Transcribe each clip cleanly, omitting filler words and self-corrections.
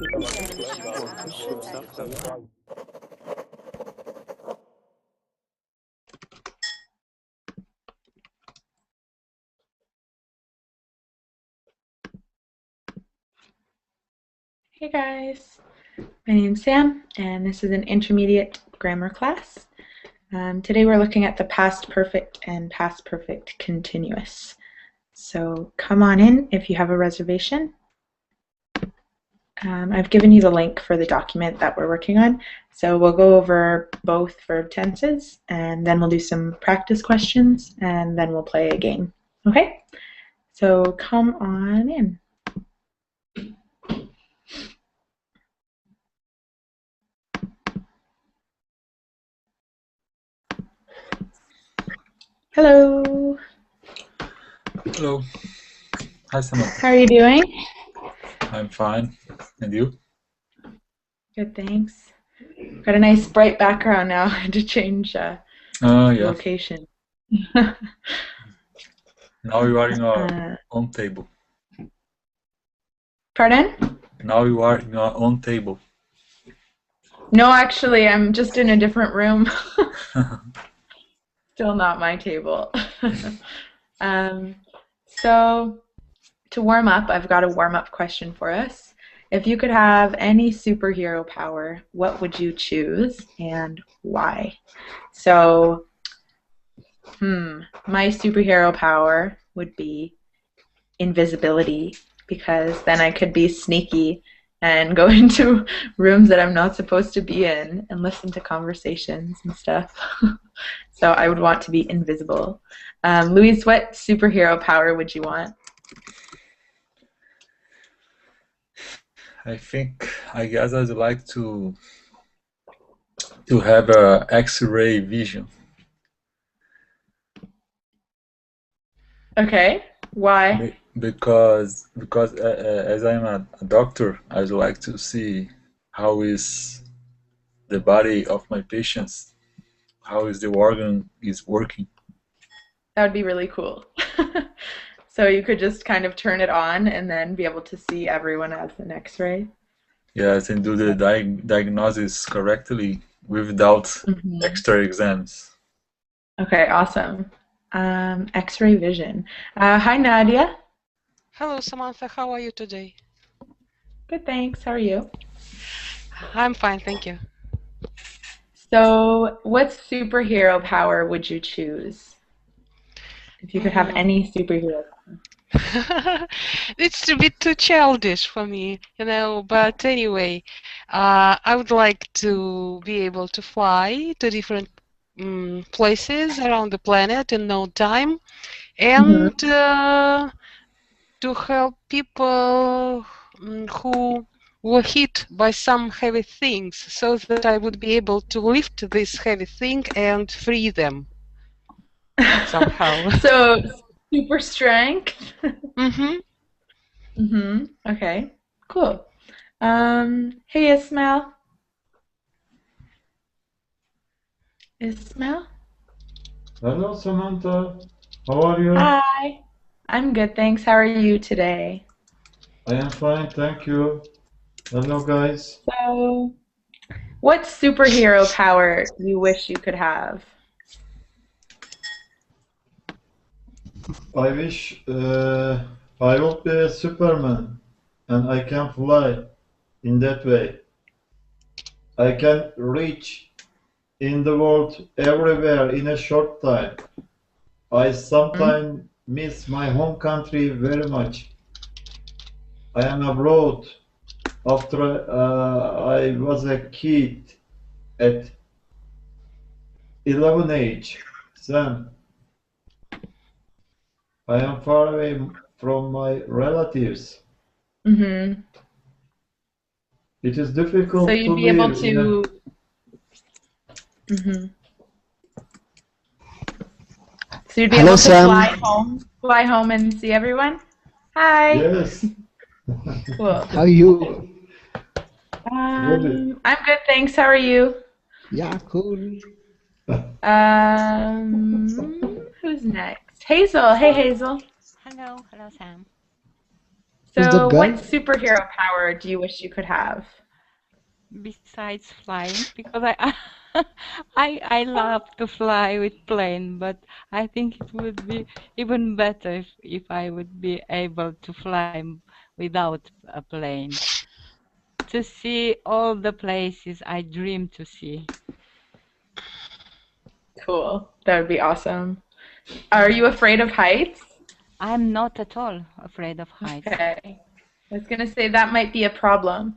Hey guys, my name's Sam, and this is an intermediate grammar class. Today we're looking at the past perfect and past perfect continuous. So come on in if you have a reservation. I've given you the link for the document that we're working on. So we'll go over both verb tenses, and then we'll do some practice questions, and then we'll play a game. Okay? So come on in. Hello. Hello. Hi, Samantha. How are you doing? I'm fine. And you? Good, thanks. Got a nice bright background now to change Yeah. location. Now you are in your own table. Pardon? Now you are in your own table. No, actually, I'm just in a different room. Still not my table. So to warm up, I've got a warm-up question for us. If you could have any superhero power, what would you choose and why? So, my superhero power would be invisibility, because then I could be sneaky and go into rooms that I'm not supposed to be in and listen to conversations and stuff. So I would want to be invisible. Louise, what superhero power would you want? I guess I'd like to have a X-ray vision. Okay, why? Because as I'm a doctor, I'd like to see how is the body of my patients, how is the organ is working. That would be really cool. So you could just kind of turn it on and then be able to see everyone as an X-ray. Yes, and do the diagnosis correctly without extra exams. Okay, awesome. X-ray vision. Hi, Nadia. Hello, Samantha. How are you today? Good, thanks. How are you? I'm fine, thank you. So, what superhero power would you choose if you could have any superhero power? It's a bit too childish for me, but anyway, I would like to be able to fly to different places around the planet in no time and to help people who were hit by some heavy things so that I would be able to lift this heavy thing and free them somehow. So, super strength. Mm-hmm. Okay, cool. Hey, Ismail. Ismail? Hello, Samantha. How are you? Hi. I'm good, thanks. How are you today? I am fine, thank you. Hello, guys. So, what superhero power do you wish you could have? I wish I would be a Superman and I can fly in that way. I can reach in the world everywhere in a short time. I sometimes miss my home country very much. I am abroad after I was a kid at 11 age. Sam, I am far away from my relatives. Mm-hmm. It is So difficult to you'd be able live in a... to. Mm-hmm. So you'd be Hello, able to Sam. fly home and see everyone? Hi. Yes. Cool. How are you? Good. I'm good, thanks. How are you? Yeah, cool. Who's next? Hazel. Hey, Hazel. Hello, Sam. Who's that So, what girl? superhero power do you wish you could have? Besides flying, because I love to fly with plane, but I think it would be even better if I would be able to fly without a plane, to see all the places I dream to see. Cool. That would be awesome. Are you afraid of heights? I'm not at all afraid of heights. Okay. I was gonna say that might be a problem.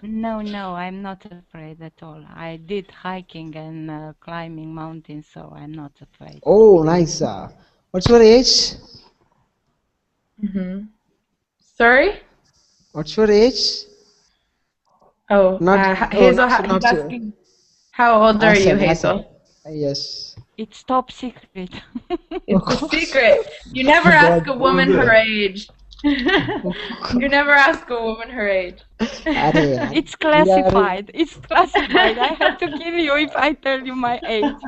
No, I'm not afraid at all. I did hiking and climbing mountains, so I'm not afraid. Oh, nice. What's your age? Sorry? What's your age? Oh, Not, Hazel, not, he's not sure. asking, how old are you, Hazel? Yes. It's top secret. It's a secret. You never ask a woman her age. You never ask a woman her age. It's classified. It's classified. I have to kill you if I tell you my age.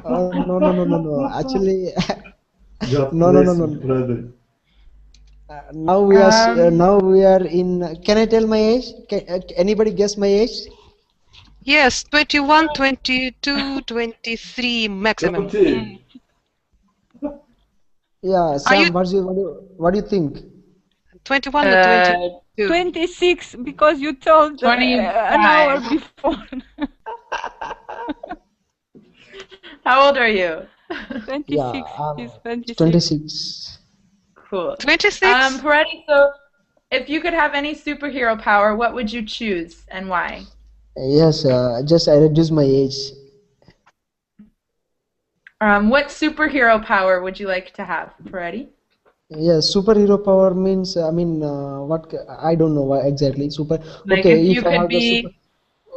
Oh, no. Actually, God no. bless you, brother. Now we are in. Can I tell my age? Anybody guess my age? Yes, 21, 22, 23 maximum. 20. Yeah, Are Sam, you what do you think? 21 or 22? 26, because you told an hour 25. before. How old are you? 26. Yeah, He's 26. 26. Cool. 26? Peretti, so if you could have any superhero power, what would you choose and why? Yes, just I reduced my age. What superhero power would you like to have, Peretti? Yeah, superhero power means, what, I don't know why exactly. Like Okay, if you if I could have the be,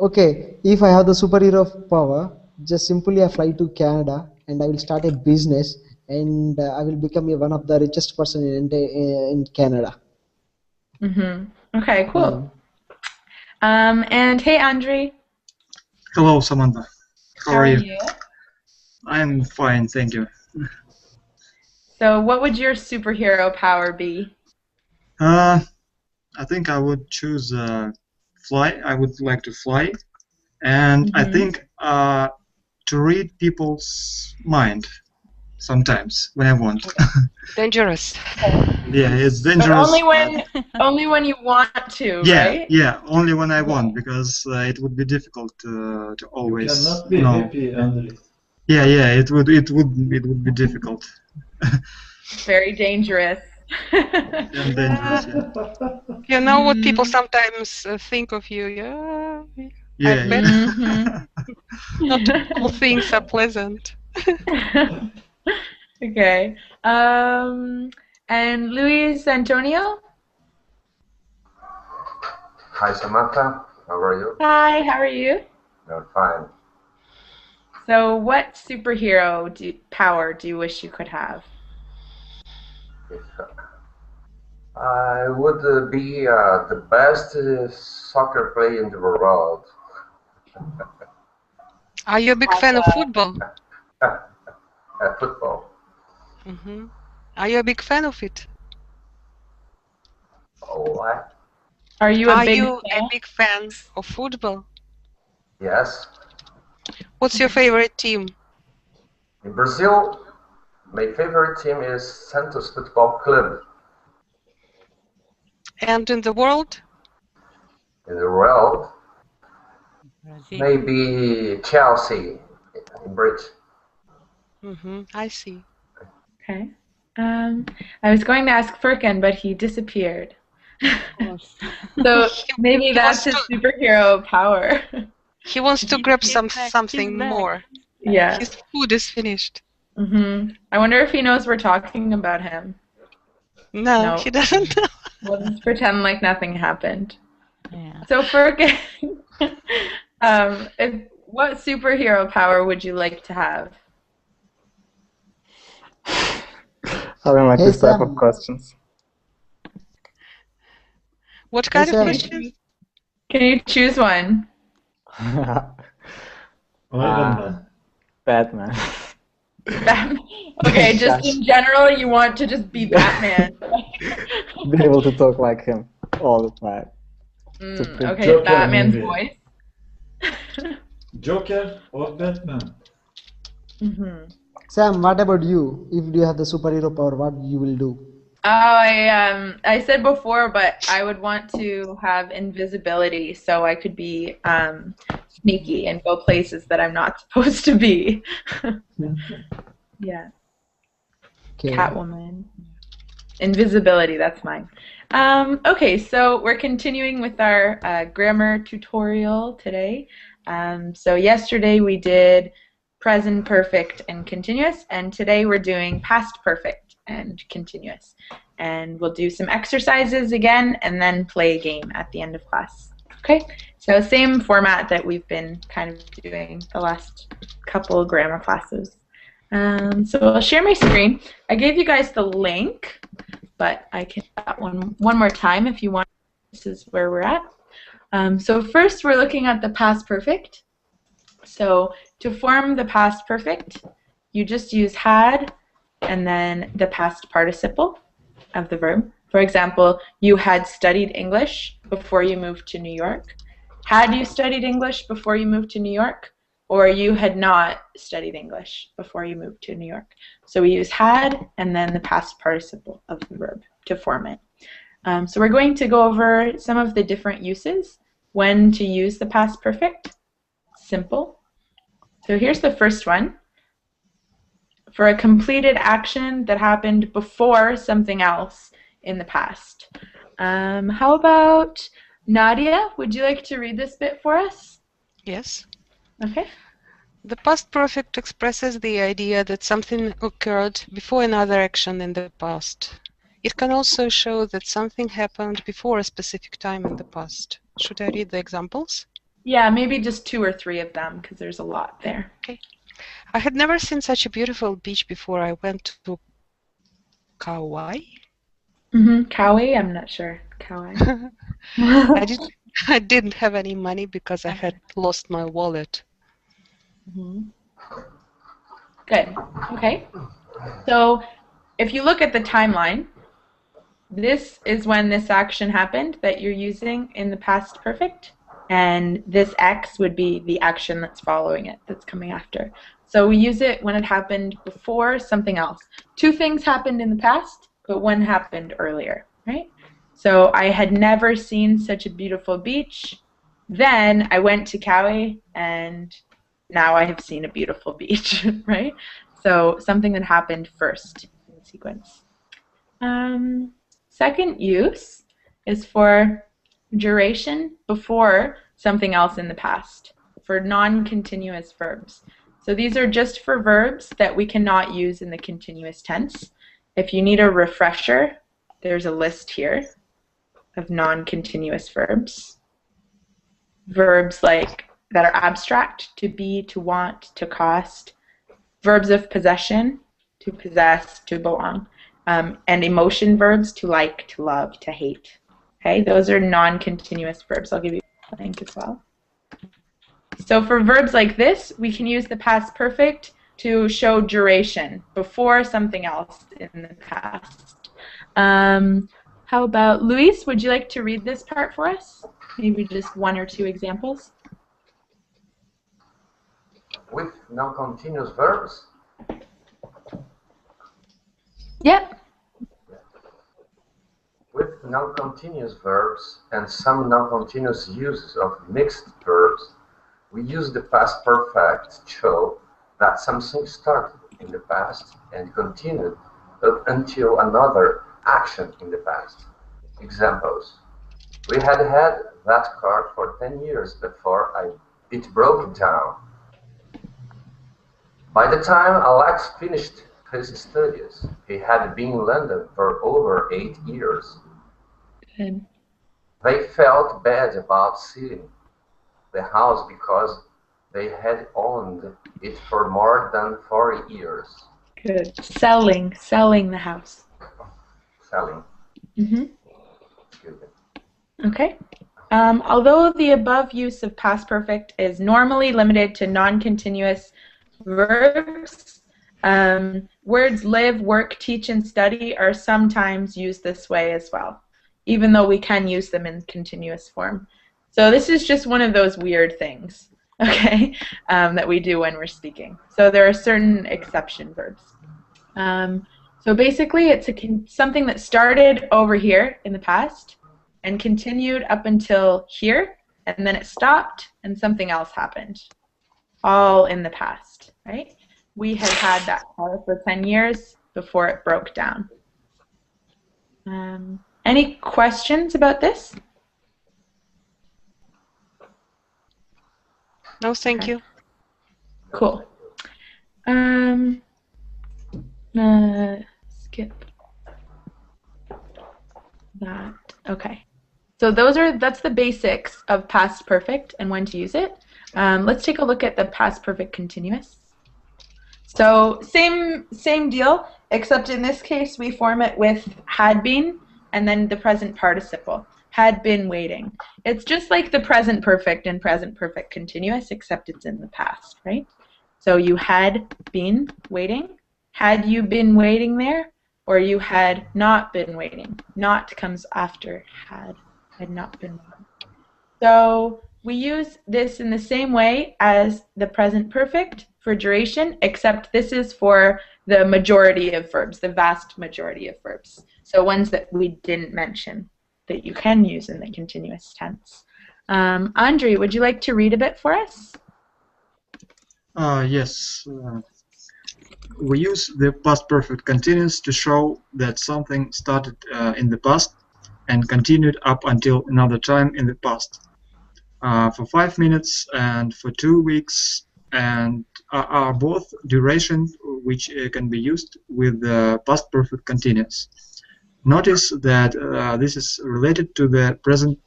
okay, if I have the superhero power, just simply I fly to Canada and I will start a business and I will become one of the richest person in Canada. Okay, cool. And hey, Andre. Hello, Samantha. How are you? you? I'm fine, thank you. So what would your superhero power be? I think I would choose fly. I would like to fly, and I think to read people's mind sometimes when I want. Dangerous. Yeah, it's But dangerous. only when you want to, Yeah, right? yeah, only when I want, because it would be difficult to always You cannot be know. happy, Andre. Yeah, it would be difficult Very dangerous. and dangerous. Yeah. You know what people sometimes think of you. I bet not all things are pleasant. Okay. And Luis Antonio? Hi, Samantha. How are you? Hi, how are you? I'm fine. So what superhero power do you wish you could have? I would be the best soccer player in the world. Are you a big fan of football? Football. Are you a big fan of it? Oh, what? Are you a big fan of football? Yes. What's your favorite team? In Brazil, my favorite team is Santos Football Club. And in the world? In the world, Brazil. maybe Chelsea in Britain. I see. Okay. I was going to ask Firkin, but he disappeared. So maybe that's his superhero power. He wants to grab something more. Yeah. His food is finished. I wonder if he knows we're talking about him. No, he doesn't know. We'll just pretend like nothing happened. Yeah. So Firkin, what superhero power would you like to have? I don't like this type Sam. of questions. What kind of Sam. question? Can you choose one? Iron Man. Batman. Batman. Okay, just in general, you want to just be Batman. Be able to talk like him all the time. Okay, Joker Batman's movie. voice. Joker or Batman? Sam, what about you? If you have the superhero power, what you will do? Oh, I said before, but I would want to have invisibility so I could be sneaky and go places that I'm not supposed to be. Yeah. Okay. Catwoman. Invisibility, that's mine. Okay, so we're continuing with our grammar tutorial today. So yesterday we did present perfect and continuous, and today we're doing past perfect and continuous. And we'll do some exercises again and then play a game at the end of class. Okay, so same format that we've been kind of doing the last couple grammar classes. So I'll share my screen. I gave you guys the link, but I can do that one more time if you want. This is where we're at. So first we're looking at the past perfect. So to form the past perfect, you just use had and then the past participle of the verb. For example, you had studied English before you moved to New York. Had you studied English before you moved to New York? Or you had not studied English before you moved to New York. So we use had and then the past participle of the verb to form it. So we're going to go over some of the different uses when to use the past perfect. Simple. So here's the first one. For a completed action that happened before something else in the past. How about Nadia? Would you like to read this bit for us? Yes. Okay. The past perfect expresses the idea that something occurred before another action in the past. It can also show that something happened before a specific time in the past. Should I read the examples? Yeah, maybe just 2 or 3 of them because there's a lot there. Okay. I had never seen such a beautiful beach before I went to Kauai. Kauai? I'm not sure. Kauai. I didn't have any money because I had lost my wallet. Good. Okay. So if you look at the timeline, this is when this action happened that you're using in the past perfect, and this X would be the action that's following it, that's coming after. So we use it when it happened before something else. 2 things happened in the past, but one happened earlier, right? So I had never seen such a beautiful beach. Then I went to Kauai, and now I have seen a beautiful beach, right? So something that happened first in the sequence. Second use is for duration before something else in the past, for non-continuous verbs. So these are just for verbs that we cannot use in the continuous tense. If you need a refresher, there's a list here of non-continuous verbs. Verbs like that are abstract, to be, to want, to cost. Verbs of possession, to possess, to belong. And emotion verbs, to like, to love, to hate. Okay, those are non-continuous verbs. I'll give you a link as well. So for verbs like this, we can use the past perfect to show duration before something else in the past. How about Luis? Would you like to read this part for us? Maybe just 1 or 2 examples. With non-continuous verbs? Yep. With non-continuous verbs and some non-continuous uses of mixed verbs, we use the past perfect to show that something started in the past and continued up until another action in the past. Examples. We had that car for 10 years before it broke down. By the time Alex finished his studies, he had been in London for over 8 years. Good. They felt bad about selling the house because they had owned it for more than 40 years. Good. Selling the house. Selling. Mm-hmm. Excuse me. Okay. Although the above use of past perfect is normally limited to non-continuous verbs, Words live, work, teach, and study are sometimes used this way as well, even though we can use them in continuous form. So this is just one of those weird things, okay, that we do when we're speaking. So there are certain exception verbs. So basically, it's something that started over here in the past and continued up until here, and then it stopped, and something else happened, all in the past, right? We had that car for 10 years before it broke down. Any questions about this? No, thank you. Cool. Skip that. Okay. So that's the basics of past perfect and when to use it. Let's take a look at the past perfect continuous. So same deal, except in this case we form it with had been and then the present participle. Had been waiting. It's just like the present perfect and present perfect continuous, except it's in the past, right? So you had been waiting. Had you been waiting there? Or you had not been waiting. Not comes after had not been waiting. So we use this in the same way as the present perfect for duration, except this is for the majority of verbs, the vast majority of verbs. So ones that we didn't mention that you can use in the continuous tense. Andre, would you like to read a bit for us? Yes. We use the past perfect continuous to show that something started in the past and continued up until another time in the past. For 5 minutes and for 2 weeks, and are both duration which can be used with the past perfect continuous. Notice that this is related to the present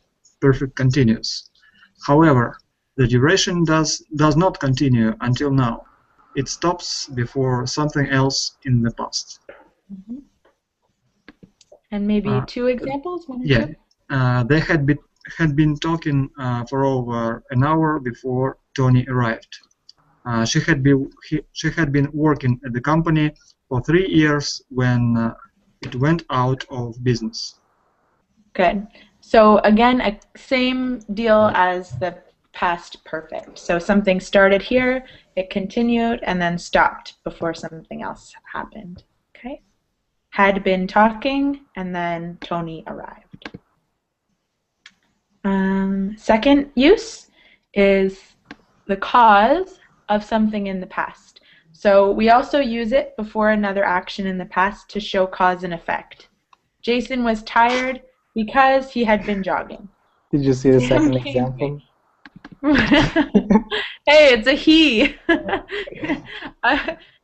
perfect continuous. However, the duration does not continue until now. It stops before something else in the past. Mm-hmm. And maybe two examples? One or yeah, two? they had been talking for over an hour before Tony arrived. She had been working at the company for 3 years when it went out of business. Good. So again, same deal as the past perfect. So something started here, it continued, and then stopped before something else happened. Okay? Had been talking, and then Tony arrived. Second use is the cause of something in the past. So we also use it before another action in the past to show cause and effect. Jason was tired because he had been jogging. Did you see the second example? Hey, it's a he.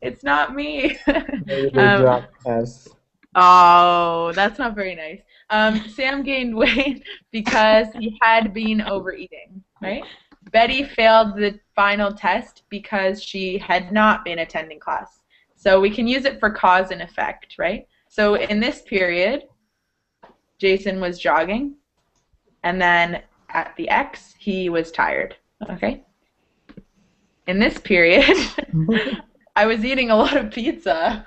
It's not me. Very good job, Tess. Oh, that's not very nice. Sam gained weight because he had been overeating, right? Betty failed the final test because she had not been attending class. So we can use it for cause and effect, right? So in this period, Jason was jogging, and then at the X, he was tired, okay? In this period, I was eating a lot of pizza,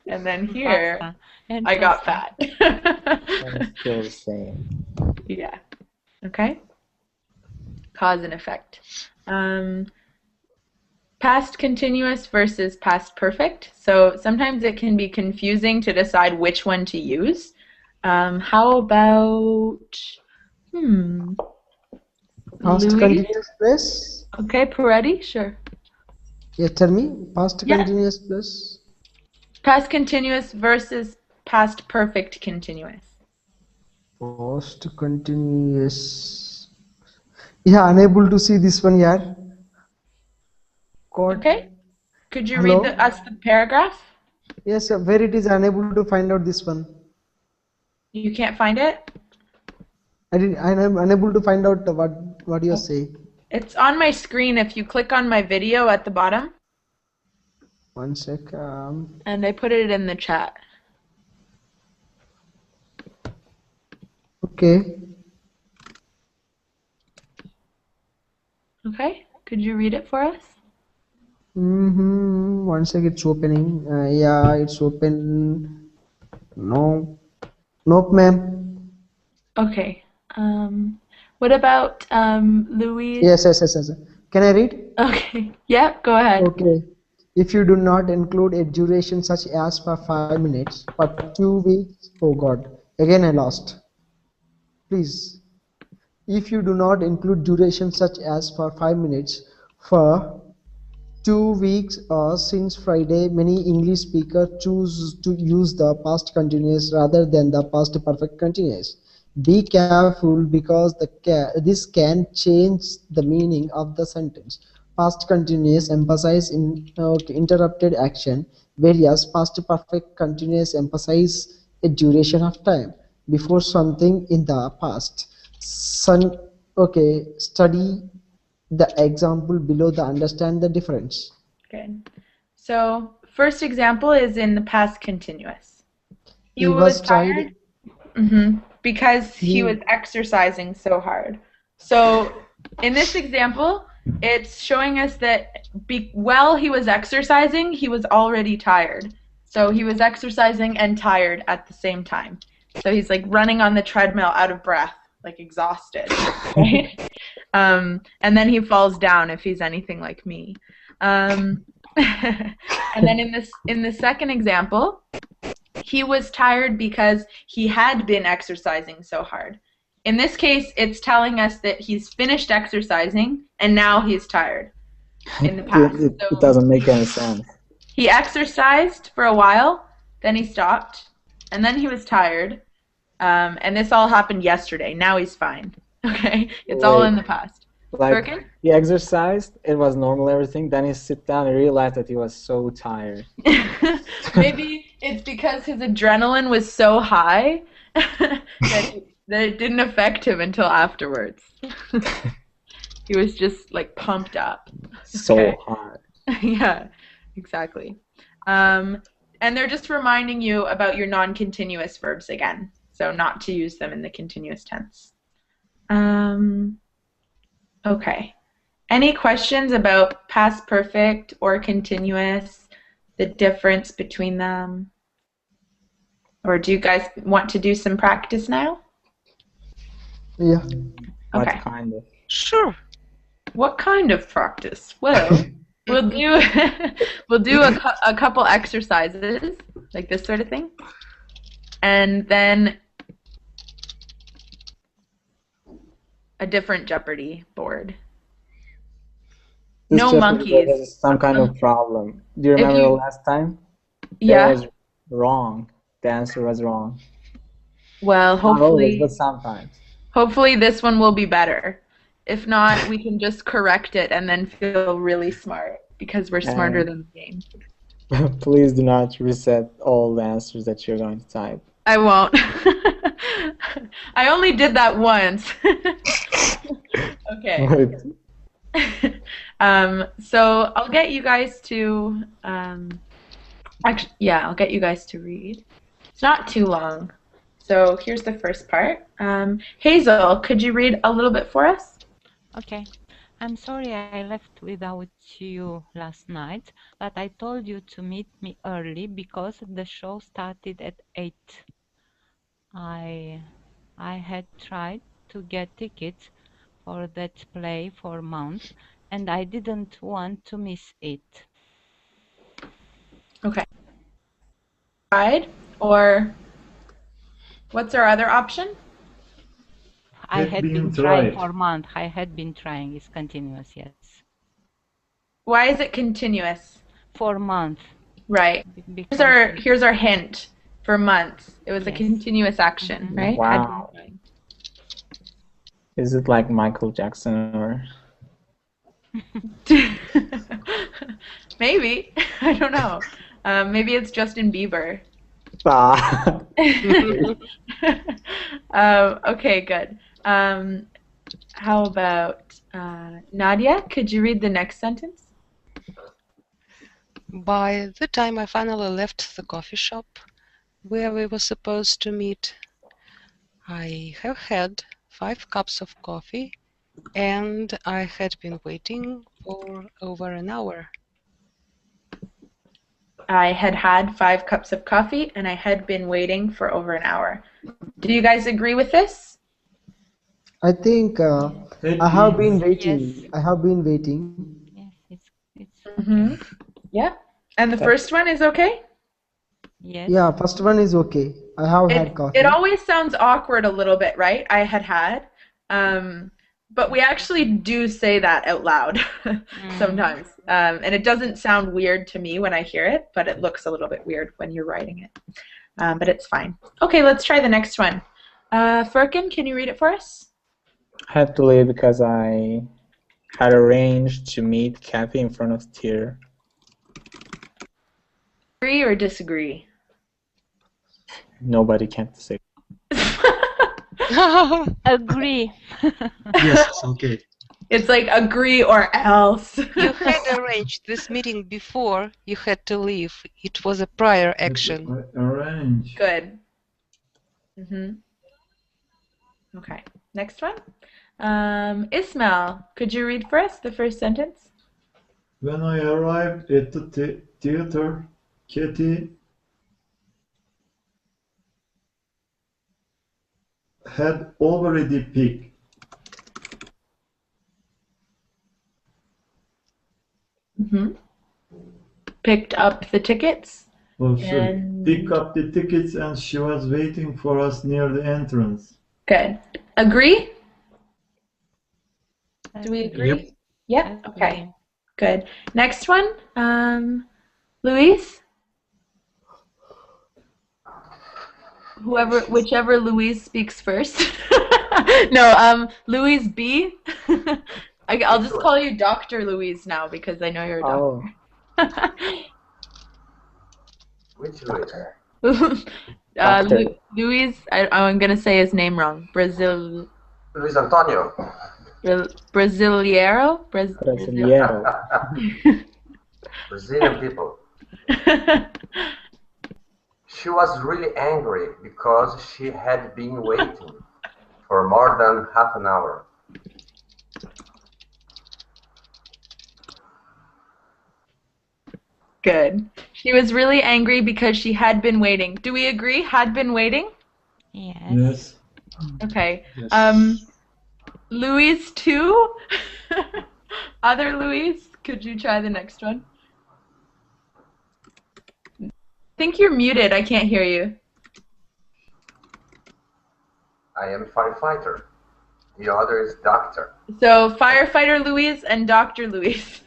and then here, I got fat. And still the same. Yeah, okay? Cause and effect. Past continuous versus past perfect. So sometimes it can be confusing to decide which one to use. How about, Past Louis? continuous plus? Okay, Peretti, sure. Yeah, tell me. Past Yeah. continuous plus? Past continuous versus past perfect continuous. Past continuous. Yeah, unable to see this one here. Okay. Could you Hello? read us the paragraph? Yes, where it is unable to find out this one. You can't find it? I'm unable to find out what you're saying. It's on my screen if you click on my video at the bottom. One sec. And I put it in the chat. Okay. Okay. Could you read it for us? One sec, it's opening. Yeah, it's open. No, nope, ma'am. Okay. What about Louise? Yes. Can I read? Okay. Yep, go ahead. Okay. If you do not include a duration such as for 5 minutes, for 2 weeks, oh God, again I lost. Please. If you do not include duration such as for 5 minutes, for 2 weeks or since Friday, many English speakers choose to use the past continuous rather than the past perfect continuous. Be careful because this can change the meaning of the sentence. Past continuous emphasize interrupted action, whereas past perfect continuous emphasize a duration of time before something in the past. Sun, okay, study the example below to understand the difference. Good. So, first example is in the past continuous. He He was was tried. tired because he was exercising so hard. So, in this example, it's showing us that while he was exercising, he was already tired. So, he was exercising and tired at the same time. So, he's like running on the treadmill out of breath, like exhausted, right? And then he falls down if he's anything like me. And then in the second example, he was tired because he had been exercising so hard. In this case, it's telling us that he's finished exercising and now he's tired in the past. It doesn't make any sense. He exercised for a while, then he stopped, and then he was tired. And this all happened yesterday. Now he's fine. Okay? It's all in the past. Like, Birkin? he exercised, it was normal, everything, then he sit down and realized that he was so tired. Maybe it's because his adrenaline was so high that it didn't affect him until afterwards. He was just like pumped up. So hard. Yeah, exactly. And they're just reminding you about your non-continuous verbs again, so not to use them in the continuous tense. Okay. Any questions about past perfect or continuous, the difference between them? Or do you guys want to do some practice now? Yeah. Okay. What kind of? Sure. What kind of practice? Well, we'll do a couple exercises, like this sort of thing. And then a different Jeopardy board. This No just monkeys. There's some kind of problem. Do you remember the last time? Yeah. That was wrong. The answer was wrong. Well, Not always, hopefully, but sometimes. hopefully this one will be better. If not, we can just correct it and then feel really smart because we're smarter than the game. Please do not reset all the answers that you're going to type. I won't. I only did that once. Okay. So I'll get you guys to actually, yeah, I'll get you guys to read. It's not too long. So here's the first part. Hazel, could you read a little bit for us? Okay. I'm sorry I left without you last night, but I told you to meet me early because the show started at 8. I had tried to get tickets for that play for months, and I didn't want to miss it. Okay. Tried, or what's our other option? I had been trying for months. I had been trying. It's continuous, yes. Why is it continuous? For months. Right. Here's our hint for months. It was a continuous action, right? Wow. Is it like Michael Jackson or? Maybe. I don't know. Maybe it's Justin Bieber. Okay, good. How about Nadia? Could you read the next sentence? By the time I finally left the coffee shop where we were supposed to meet, I have had 5 cups of coffee and I had been waiting for over an hour. I had had 5 cups of coffee and I had been waiting for over an hour. Do you guys agree with this? I think It I have been is. waiting. Yes. I have been waiting. Yes, it's Mm-hmm. okay. Yeah. And the first one is okay? Yes. Yeah, first one is okay. I have had It coffee. always sounds awkward a little bit, right? I had. But we actually do say that out loud sometimes. And it doesn't sound weird to me when I hear it, but it looks a little bit weird when you're writing it. But it's fine. Okay, let's try the next one. Furkan, can you read it for us? I had to leave because I had arranged to meet Kathy in front of the theater. Agree or disagree? Nobody can say. Agree. Yes, it's okay. It's like agree or else. You had arranged this meeting before you had to leave. It was a prior action. Arrange. Good. Okay, next one. Ismail, could you read for us the first sentence? When I arrived at the theater, Katie had already picked. Picked up the tickets. Oh, sorry. And- Pick up the tickets, and she was waiting for us near the entrance. Good. Agree? Do we agree? Yep. Yeah. Okay. Good. Next one. Louise? Whichever Louise speaks first. No, Louise B. I'll just call you Dr. Louise now because I know you're a doctor. Oh, Which Louis? Doctor. Louise, I'm going to say his name wrong. Luis Antonio. Brasileiro? Brasileiro. Brazilian people. She was really angry because she had been waiting for more than half an hour. Good. She was really angry because she had been waiting. Do we agree? Had been waiting? Yes. Yes. Okay. Yes. Louise 2? Other Louise? Could you try the next one? I think you're muted. I can't hear you. I am firefighter. The other is doctor. So, firefighter Louise and Dr. Louise.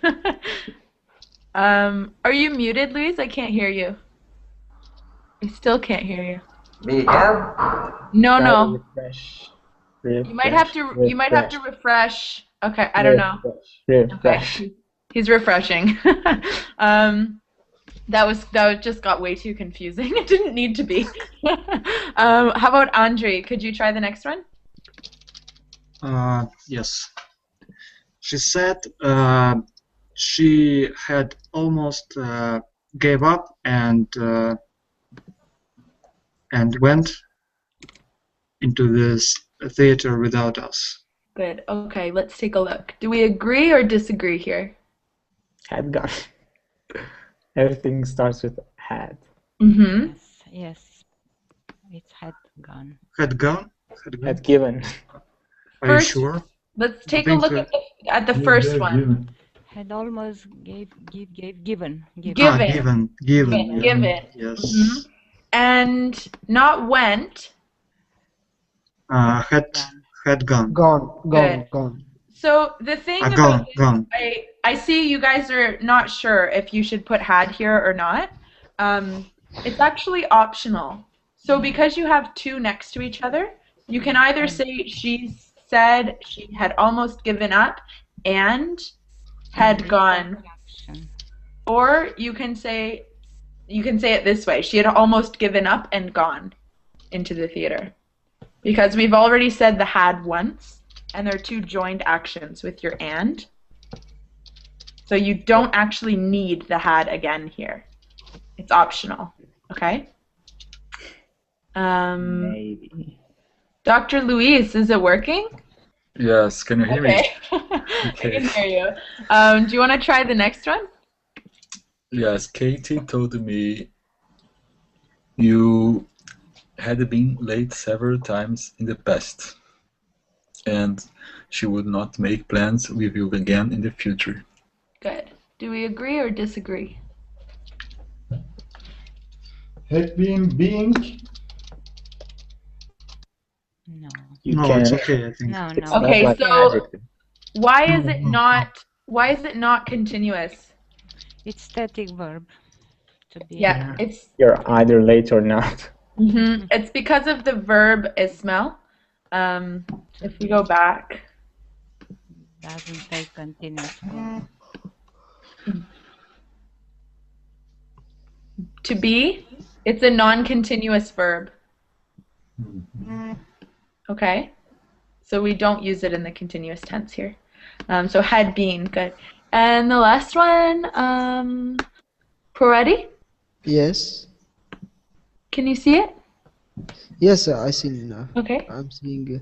Are you muted, Louise? I can't hear you. I still can't hear you. Me again? No. Refresh. You might have to refresh. Okay, I don't know. Refresh. Okay. He's refreshing. That just got way too confusing. It didn't need to be. How about Andre? Could you try the next one? Yes. She said she had almost gave up and went into this theater without us. Good. Okay, let's take a look. Do we agree or disagree here? Had gone. Everything starts with had. Mm-hmm. Yes. It had gone. Had gone? Had given. Are First- you sure? Let's take a think look at the first one. Had almost given. Given. Given. Given. Yes. Mhm. And not went. Had gone. Gone. So the thing about Gone. this, Gone. I see you guys are not sure if you should put had here or not. It's actually optional. So because you have two next to each other, you can either say she said she had almost given up and had gone, or you can say it this way: she had almost given up and gone into the theater. Because we've already said the had once, and they're two joined actions with your and. So you don't actually need the had again here. It's optional, okay? Maybe. Dr. Luis, is it working? Yes, can you hear me? Okay. I can hear you. Do you want to try the next one? Yes, Katie told me you had been late several times in the past, and she would not make plans with you again in the future. Good. Do we agree or disagree? Had been being. No. You No, can. it's okay, I think. No, It's no. not Okay, like so adjective. why No, is it no, no. not? Why is it not continuous? It's static verb to be. Yeah, it's You're either late or not. it's because of the verb ismel. If we go back, Doesn't take continuous verb. to be, it's a non-continuous verb. Okay, so we don't use it in the continuous tense here. So had been, good. And the last one, Poretti, Yes. can you see it? Yes, I see now. Okay. I'm seeing.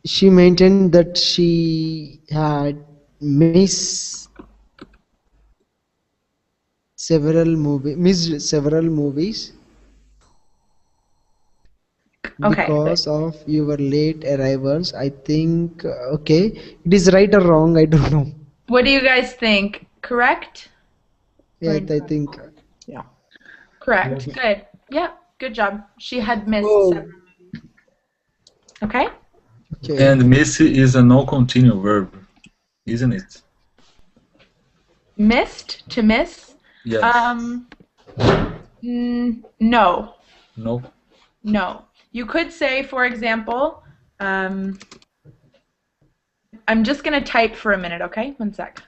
She maintained that she had missed several movies Okay. because of your late arrivals. I think okay, it is right or wrong. I don't know. What do you guys think? Correct? Yeah, Or I think. Yeah. correct. Good. Yeah, good job. She had missed Oh, several. Okay? okay. And miss is a non-continuous verb, isn't it? Missed, to miss? Yes. No. No. No. You could say, for example, I'm just going to type for a minute, okay? One sec.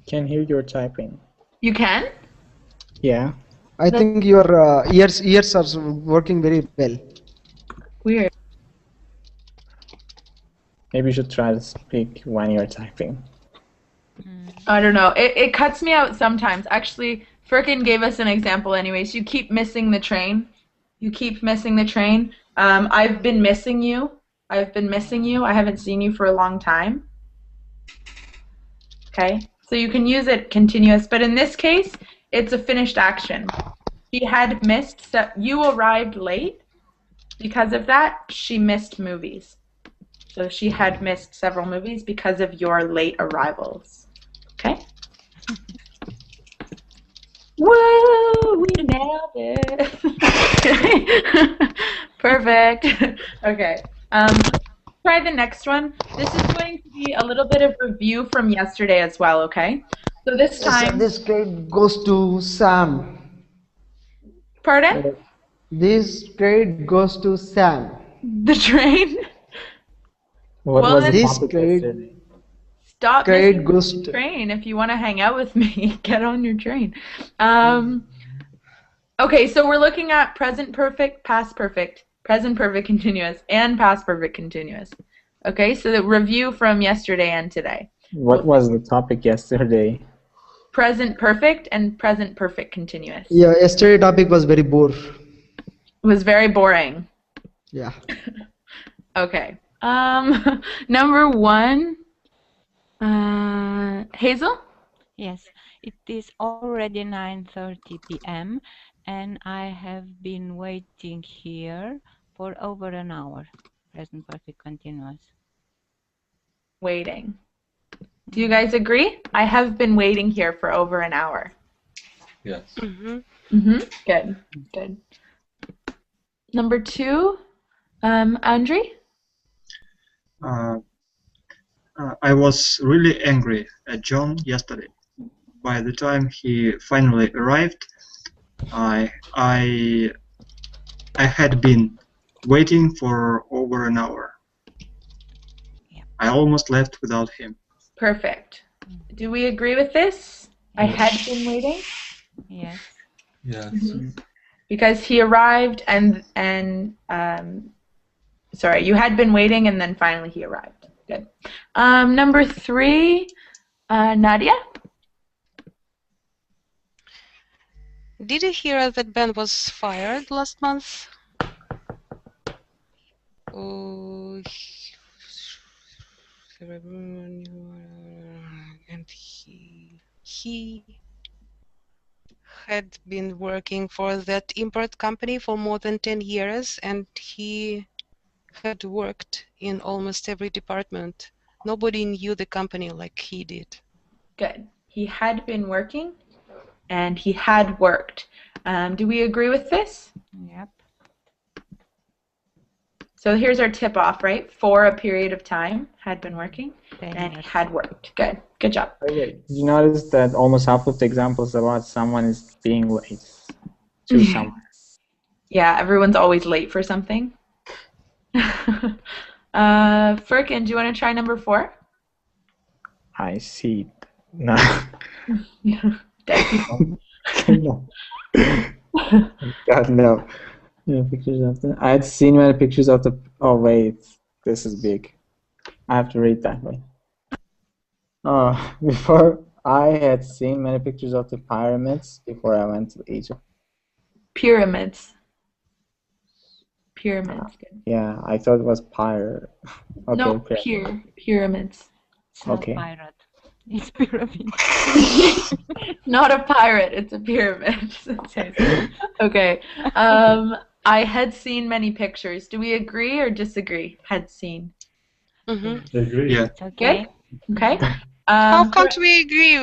Can hear your typing. You can? Yeah. I think your ears are working very well. Weird. Maybe you should try to speak when you're typing. I don't know. It cuts me out sometimes. Actually, Firkin gave us an example anyways. You keep missing the train. You keep missing the train. I've been missing you. I've been missing you. I haven't seen you for a long time. Okay? So you can use it continuous, but in this case, it's a finished action. She had missed, you arrived late. Because of that, she missed movies. So she had missed several movies because of your late arrivals. Okay? Woo! We nailed it! Perfect. Okay. Try the next one. This is going to be a little bit of review from yesterday as well, okay? So this time... This grade goes to Sam. Pardon? This grade goes to Sam. The train? What Well, was the This topic grade yesterday? Stop grade missing goes the to train. If you want to hang out with me, get on your train. Okay, so we're looking at present perfect, past perfect, present perfect continuous, and past perfect continuous. Okay, so the review from yesterday and today. What was the topic yesterday? Present perfect and present perfect continuous. Yeah, yesterday topic was very bore. It was very boring. Yeah. Okay. Number one, Hazel? Yes, it is already 9:30 p.m. and I have been waiting here for over an hour. Present perfect continuous. Waiting. Do you guys agree? I have been waiting here for over an hour. Yes. Good. Good. Number two, Andre? I was really angry at John yesterday. By the time he finally arrived, I had been waiting for over an hour. Yeah. I almost left without him. Perfect. Do we agree with this? I had been waiting Yes. Yes. because he arrived and sorry, you had been waiting and then finally he arrived. Good. Number three, Nadia? Did you hear that Ben was fired last month? Oh, and he had been working for that import company for more than 10 years, and he had worked in almost every department. Nobody knew the company like he did. Good. He had been working and he had worked. Do we agree with this? Yep. So here's our tip off, right? For a period of time, had been working, 10 and years. had worked. Good. Good job. Okay, did you notice that almost half of the examples about someone is being late to somewhere? Yeah, everyone's always late for something. Firkin, do you want to try number 4? I see. No. No. God, no. No pictures of the. I had seen many pictures of the. Oh wait, this is big. I have to read that way. Oh, before I had seen many pictures of the pyramids before I went to Egypt. Pyramids. Pyramids. Good. Yeah, I thought it was pyre. Okay, No, pyramids. It's not Okay. pirate. It's pyramid. Not a pirate, it's a pyramid. Okay. I had seen many pictures. Do we agree or disagree? Had seen. Agree. Yeah. It's okay. Okay. How can't we agree?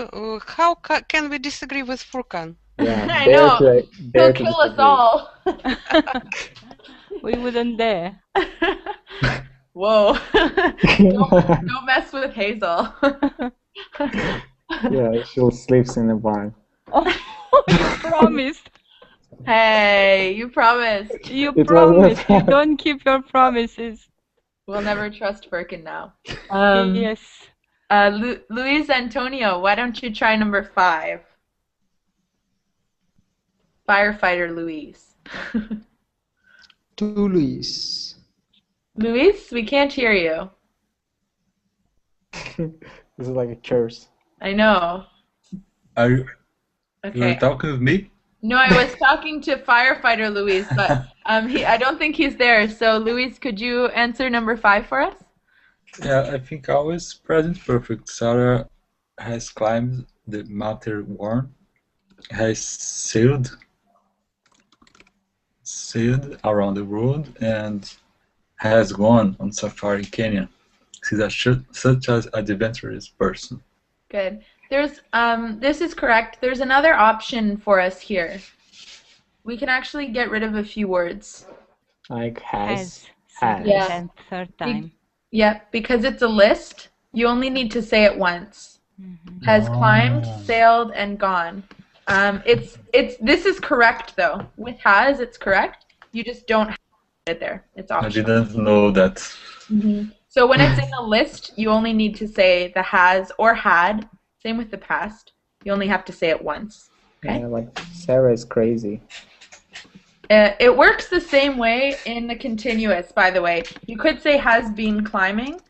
How can we disagree with Furkan? Yeah, I dare know. to He'll dare to kill us disagree. all. We wouldn't dare. Whoa. Don't mess with Hazel. Yeah, she sleeps in the barn. Oh, you promised. Hey, you promised. You It promised. You wasn't- don't keep your promises. We'll never trust Firkin now. Yes. Luis Antonio, why don't you try number 5? Firefighter Luis. To Luis. Luis, we can't hear you. This is like a curse. I know. Are you Okay. talking with me? No, I was talking to firefighter Luis, but I don't think he's there. So Luis, could you answer number 5 for us? Yeah, I think always present perfect. Sarah has climbed the Matterhorn, has sailed around the world, and has gone on safari in Kenya. She's such an adventurous person. Good. There's this is correct. There's another option for us here. We can actually get rid of a few words. Like has. Second Yeah. and third time. Yeah, because it's a list. You only need to say it once. Has climbed, sailed, and gone. This is correct though. With has, it's correct. You just don't have it there. It's I optional. didn't know that. So when it's in a list, you only need to say the has or had. Same with the past. You only have to say it once. Okay. Yeah, like Sarah is crazy. It works the same way in the continuous, by the way. You could say has been climbing.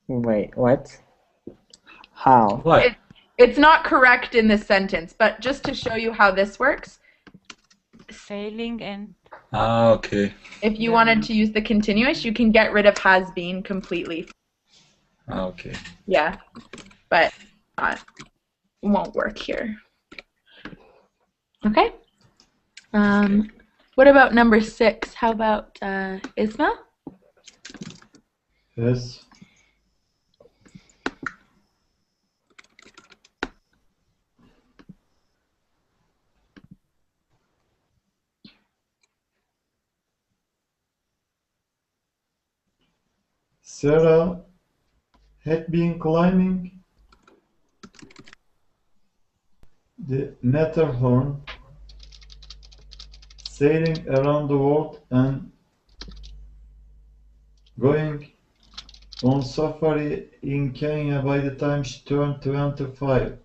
Wait, what? How? What? It's not correct in this sentence, but just to show you how this works, Sailing and Okay. if you wanted to use the continuous, you can get rid of has been completely. Okay. Yeah, but it won't work here. Okay. What about number 6? How about Isma? Yes. Sarah had been climbing the Matterhorn, sailing around the world and going on safari in Kenya by the time she turned 25.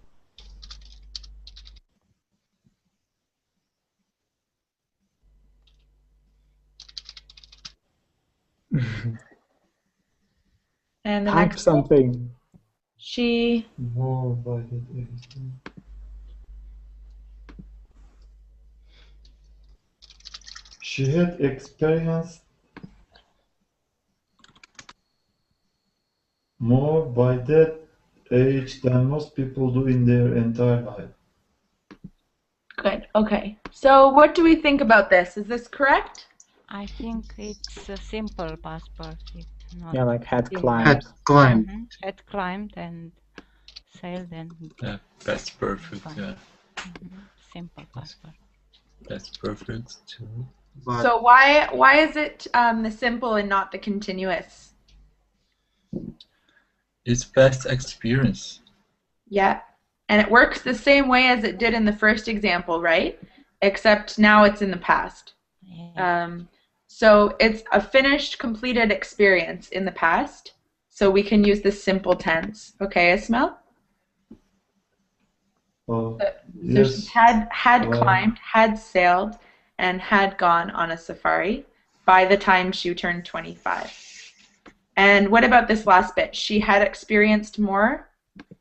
And the Type next one? something. She More by that age. She had experienced more by that age than most people do in their entire life. Good. Okay. So what do we think about this? Is this correct? I think it's a simple past perfect. Not Yeah, like had Yeah. climbed. Had climbed. had climbed and sailed and Yeah, past perfect. fine. Yeah, Simple past perfect. past perfect too. But So why is it the simple and not the continuous? It's past experience. Yeah. And it works the same way as it did in the first example, right? Except now it's in the past. Yeah. So it's a finished, completed experience in the past. So we can use the simple tense. Okay, Ismail? Oh, So yes. she had Wow. climbed, had sailed, and had gone on a safari by the time she turned 25. And what about this last bit? She had experienced more.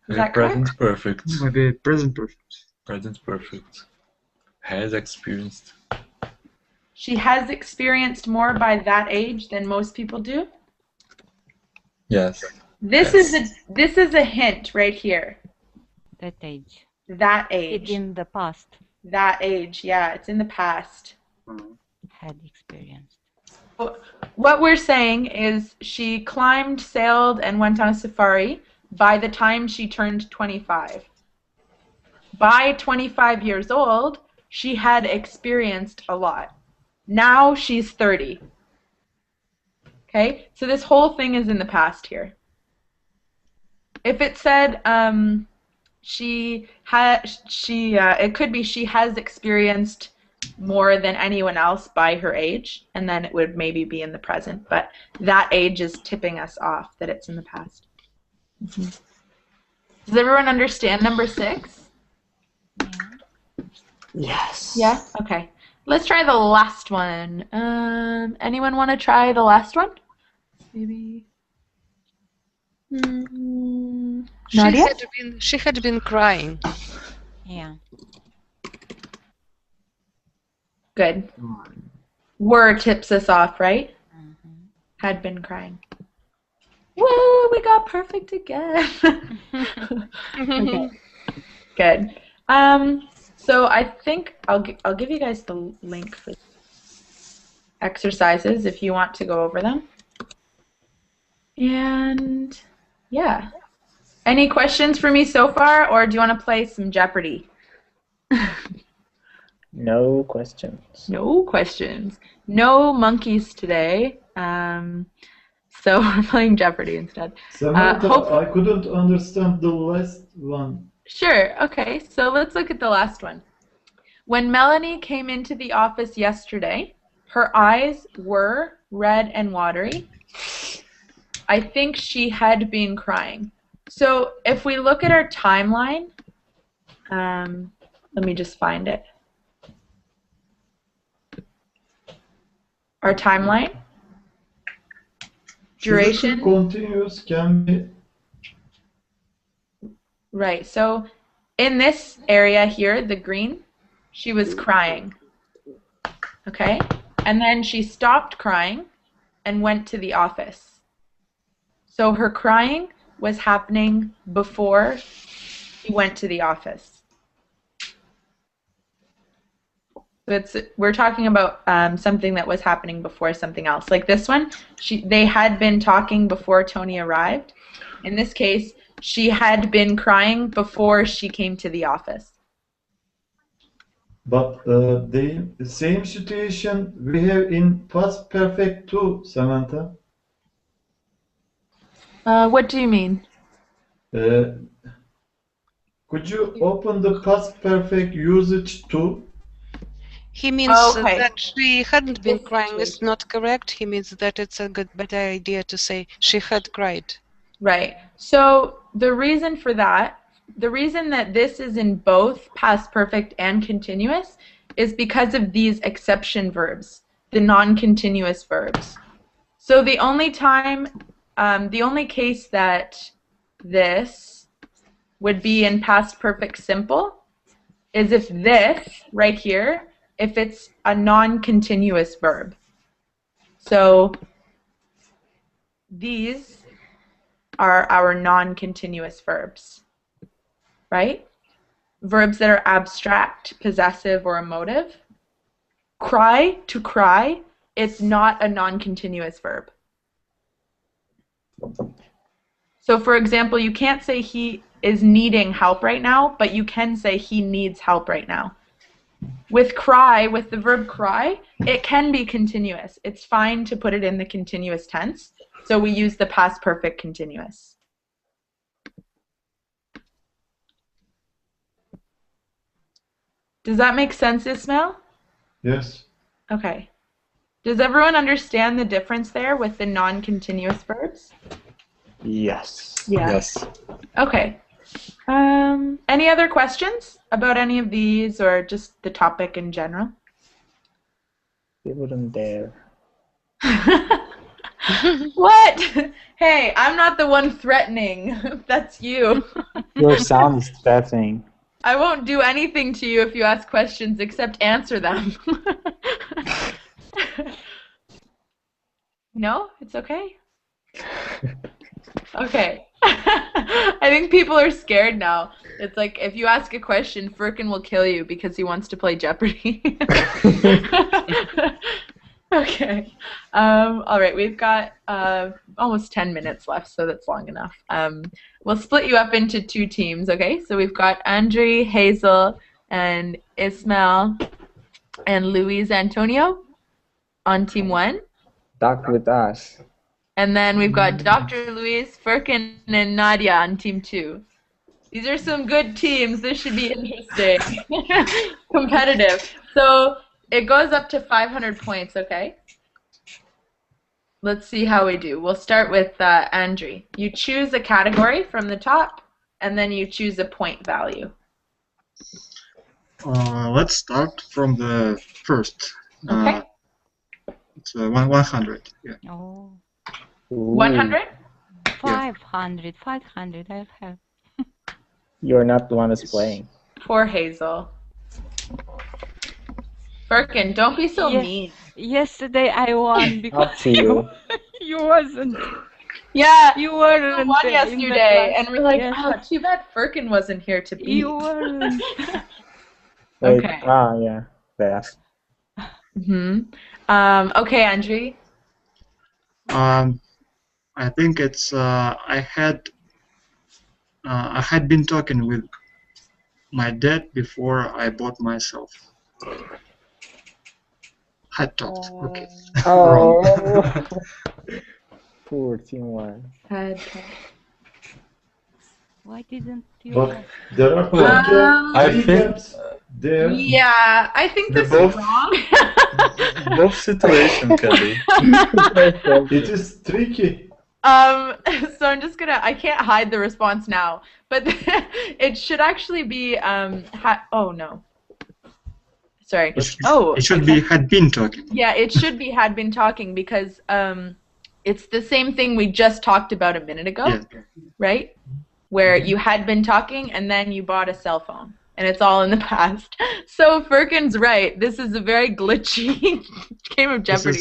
Is that correct? Present perfect. maybe present perfect. Present perfect. Has experienced. She has experienced more by that age than most people do. Yes. This is a hint right here. That age. That It age. in the past That age, yeah, it's in the past. had experienced. What we're saying is she climbed, sailed, and went on a safari by the time she turned 25. By 25 years old, she had experienced a lot. Now she's 30. Okay, so this whole thing is in the past here. If it said it could be she has experienced more than anyone else by her age, and then it would maybe be in the present, but that age is tipping us off that it's in the past. Does everyone understand number 6? Yes. Yeah? Okay. Let's try the last one. Anyone want to try the last one? Maybe. Nadia? She had been crying. Yeah. Good. Were tips us off, right? Had been crying. Woo! We got perfect again. Okay. Good. So I think I'll give you guys the link for exercises if you want to go over them. And yeah. Any questions for me so far, or do you want to play some Jeopardy? No questions. No questions. No monkeys today. So we're playing Jeopardy instead. Samantha, I couldn't understand the last one. Sure. Okay. So let's look at the last one. When Melanie came into the office yesterday, her eyes were red and watery. I think she had been crying. So if we look at our timeline, let me just find it. Our timeline, duration. Physical continuous can be. Right. So in this area here, the green, she was crying. Okay? And then she stopped crying and went to the office. So her crying was happening before she went to the office. So we're talking about something that was happening before something else. Like this one, they had been talking before Tony arrived. In this case, she had been crying before she came to the office. But the same situation we have in past perfect too, Samantha. What do you mean? Could you open the past perfect usage too? He means that she hadn't been crying is not correct. He means that it's a better idea to say she had cried. Right. So the reason for that, the reason that this is in both past perfect and continuous is because of these exception verbs, the non-continuous verbs. So the only time, the only case that this would be in past perfect simple is if this right here, if it's a non-continuous verb. So these are our non-continuous verbs, right? Verbs that are abstract, possessive, or emotive. Cry, to cry, it's not a non-continuous verb. So for example, you can't say he is needing help right now, but you can say he needs help right now. With cry, with the verb cry, it can be continuous. It's fine to put it in the continuous tense, so we use the past perfect continuous. Does that make sense, Ismail? Yes. Okay. Does everyone understand the difference there with the non-continuous verbs? Yes. Yeah. Yes. Okay. Any other questions about any of these or just the topic in general? They wouldn't dare. What? Hey, I'm not the one threatening. That's you. Your sound is threatening. I won't do anything to you if you ask questions except answer them. No? It's okay? Okay. I think people are scared now. It's like if you ask a question, Firkin will kill you because he wants to play Jeopardy. Okay. All right, we've got almost 10 minutes left, so that's long enough. We'll split you up into two teams, okay? So we've got Andre, Hazel, and Ismail, and Luis Antonio on team 1. Talk with us. And then we've got Dr. Luis, Firkin, and Nadia on team 2. These are some good teams. This should be interesting. Competitive. So it goes up to 500 points, okay? Let's see how we do. We'll start with Andre. You choose a category from the top, and then you choose a point value. Let's start from the first. Okay. It's 100. Yeah. Oh, 100? 500, 500, I'll have. You're not the one who's playing. For Hazel. Firkin, don't be so Yes. mean. Yesterday I won because Up to you. you wasn't. Yeah, You weren't we won in the yesterday, class. and we're like, Yes. oh, too bad Firkin wasn't here to beat. You weren't. Wait, Okay. yeah. Fast. Okay, Andre. I think it's I had been talking with my dad before I bought myself. Had talked. Okay. Wrong. Oh. Poor team 1. Why didn't you? But there are I three think gaps there. Yeah, I think The this both- is wrong. both situations can be. It is tricky. So I'm just gonna, I can't hide the response now, but it should actually be, oh no. Sorry. It should be had been talking. Yeah, it should be had been talking because it's the same thing we just talked about a minute ago, Yeah. right? Where you had been talking and then you bought a cell phone. And it's all in the past. So Firkin's right. This is a very glitchy game of Jeopardy.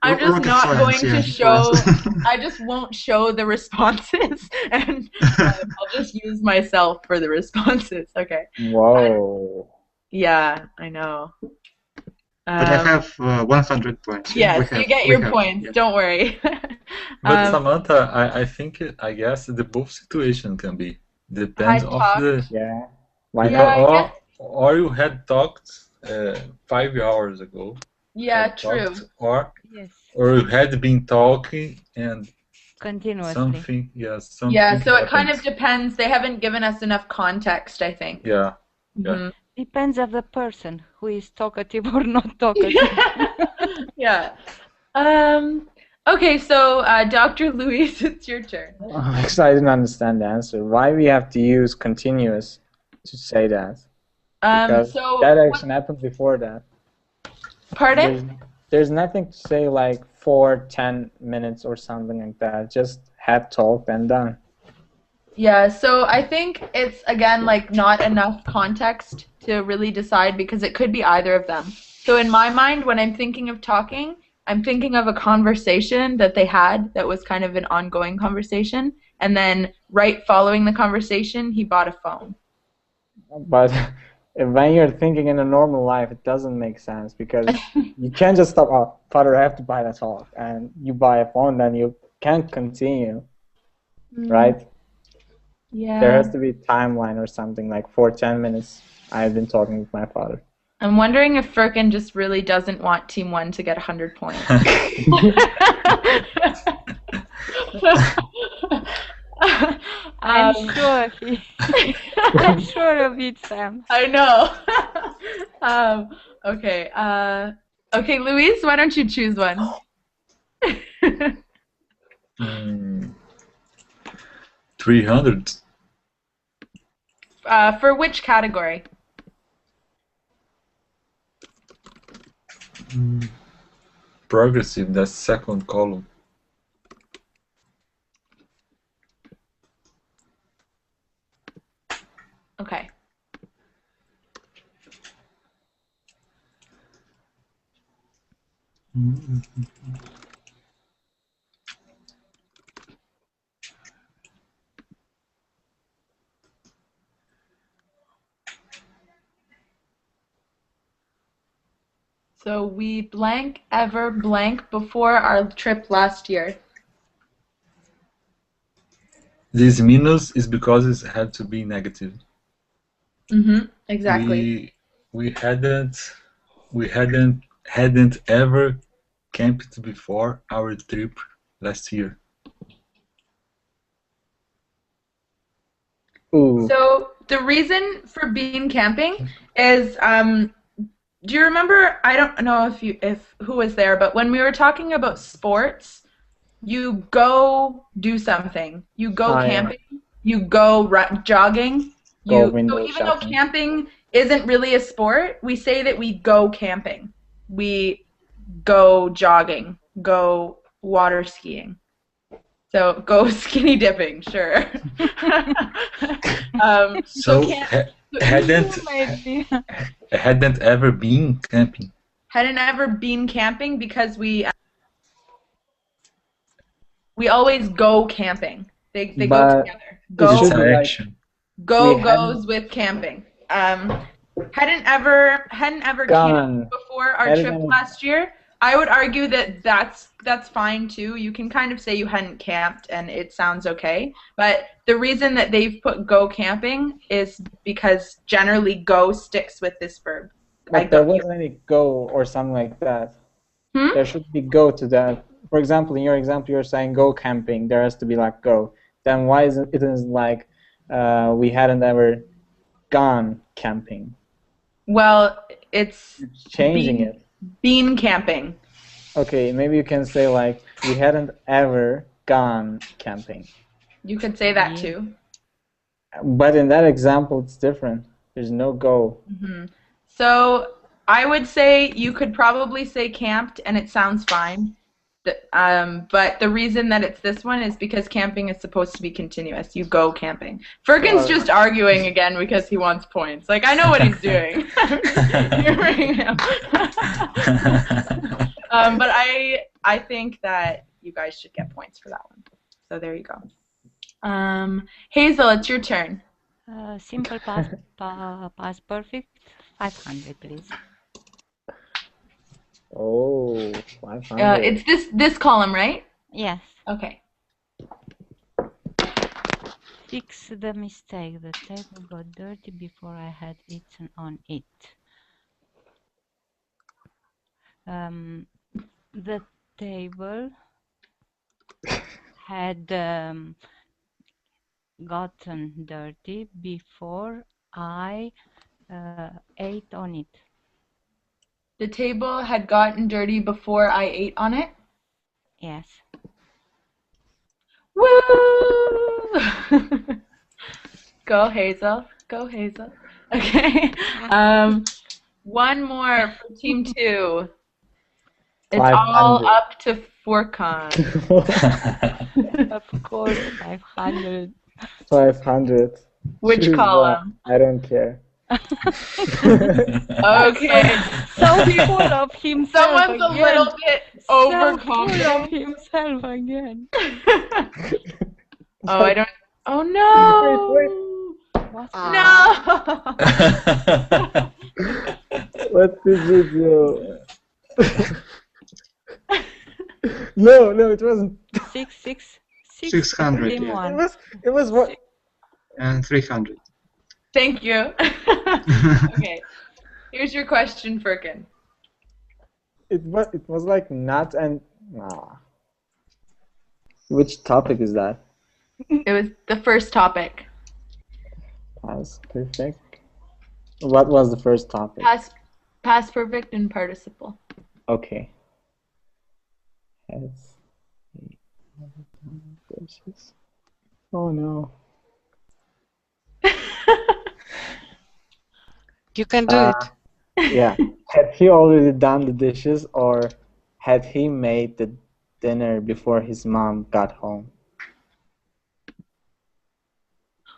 I'm just rocket not science, going to yeah, show, for us. I just won't show the responses. And I'll just use myself for the responses. Okay. Whoa. Yeah, I know. But I have 100 points. Yes, you get your points. Yeah. Don't worry. But Samantha, I guess the both situation can be. Depends I of the Yeah. Why Yeah, not? I guess- or you had talked 5 hours ago. Yeah, had true. talked, or Yes, you had been talking and continuously. something. Yeah, so it kind happened. of depends. They haven't given us enough context, I think. Yeah. Mhm. Depends of the person who is talkative or not talkative. Yeah. Okay, so Dr. Luis, it's your turn. Actually, I didn't understand the answer. Why we have to use continuous to say that? Because So that action happened before that. pardon? There's nothing to say like for 10 minutes or something like that. Just had talked and done. Yeah, so I think it's again like not enough context to really decide because it could be either of them. So in my mind, when I'm thinking of talking, I'm thinking of a conversation that they had that was kind of an ongoing conversation, and then right following the conversation, he bought a phone. But when you're thinking in a normal life, it doesn't make sense because you can't just stop. Oh, father, I have to buy that talk, and you buy a phone, then you can't continue, right? There has Yeah. to be a timeline or something like for 10 minutes. I've been talking with my father. I'm wondering if Firkin just really doesn't want Team 1 to get 100 points. I'm sure I'm sure of it, Sam. I know. Okay. Okay, Louise, why don't you choose one? 300. For which category? Progressive, that's second column. Okay. So we blank ever blank before our trip last year. This minus is because it had to be negative. Exactly. We hadn't ever camped before our trip last year. Ooh. So the reason for being camping is do you remember, I don't know if who was there, but when we were talking about sports, you go do something. You go camping, you go jogging. Go So window even though shopping. camping isn't really a sport, we say that we go camping. We go jogging, go water skiing. So go skinny dipping, sure. Hadn't ever been camping. Hadn't ever been camping because we always go camping. They go together. Go goes with camping. Hadn't ever camped before our trip last year. I would argue that that's fine too. You can kind of say you hadn't camped and it sounds okay. But the reason that they've put go camping is because generally go sticks with this verb. But there wasn't any go or something like that. There should be go to that. For example, in your example, you're saying go camping. There has to be like go. Then why isn't it like we hadn't ever gone camping? Well, it's changing it. Been camping. Okay, maybe you can say like we hadn't ever gone camping. You could say that too. But in that example, it's different. There's no go. So I would say you could probably say camped and it sounds fine. But the reason that it's this one is because camping is supposed to be continuous. You go camping. Fergin's just arguing again because he wants points. Like, I know what he's doing. But I think that you guys should get points for that one. So there you go. Hazel, it's your turn. Simple past perfect, 500, please. Oh, 500. It's this column, right? Yes. Okay. Fix the mistake. The table got dirty before I had eaten on it. The table had gotten dirty before I ate on it. The table had gotten dirty before I ate on it? Yes. Woo! Go, Hazel. Go, Hazel. Okay. One more for Team 2. It's 500. All up to Furkan. Of course, 500. 500. Which Choose one. column? I don't care. Okay. So full of himself Someone's a again. little bit So full of overconfident. himself again. Oh, I don't. Oh no! What's No! What did you do? No, it wasn't. 600, same yeah. one. It was what? And 300. Thank you. Okay. Here's your question, Firkin. It was like not and nah. Which topic is that? It was the first topic. Past perfect. What was the first topic? Past perfect and participle. Okay. Oh no. You can do it. Yeah. Had he already done the dishes, or had he made the dinner before his mom got home?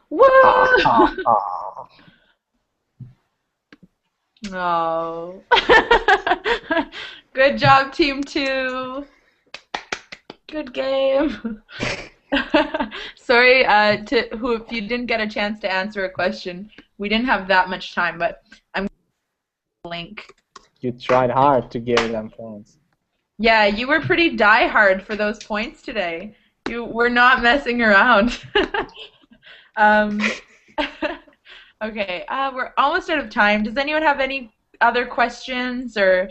Whoa! Oh. Good job, Team 2. Good game. Sorry if you didn't get a chance to answer a question. We didn't have that much time, but I'm going to link. You tried hard to give them points. Yeah, you were pretty die-hard for those points today. You were not messing around. Okay, we're almost out of time. Does anyone have any other questions or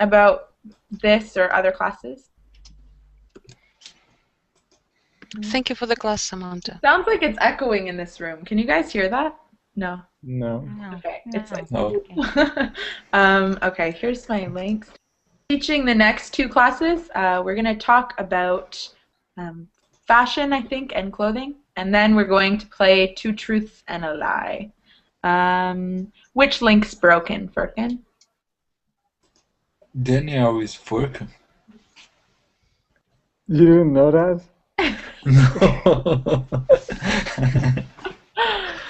about this or other classes? Thank you for the class, Samantha. Sounds like it's echoing in this room. Can you guys hear that? No. No. Okay, it's like No. okay, here's my links. Teaching the next two classes, we're going to talk about fashion, I think, and clothing. And then we're going to play Two Truths and a Lie. Which link's broken, Firkin? Daniel is Furkan. You didn't know that? No.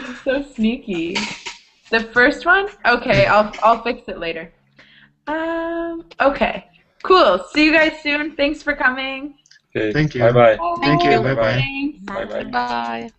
You're so sneaky. The first one? Okay, I'll fix it later. Okay. Cool. See you guys soon. Thanks for coming. Okay. Thank you. Bye-bye. Thank you. Bye-bye. Thanks. Bye-bye. Bye.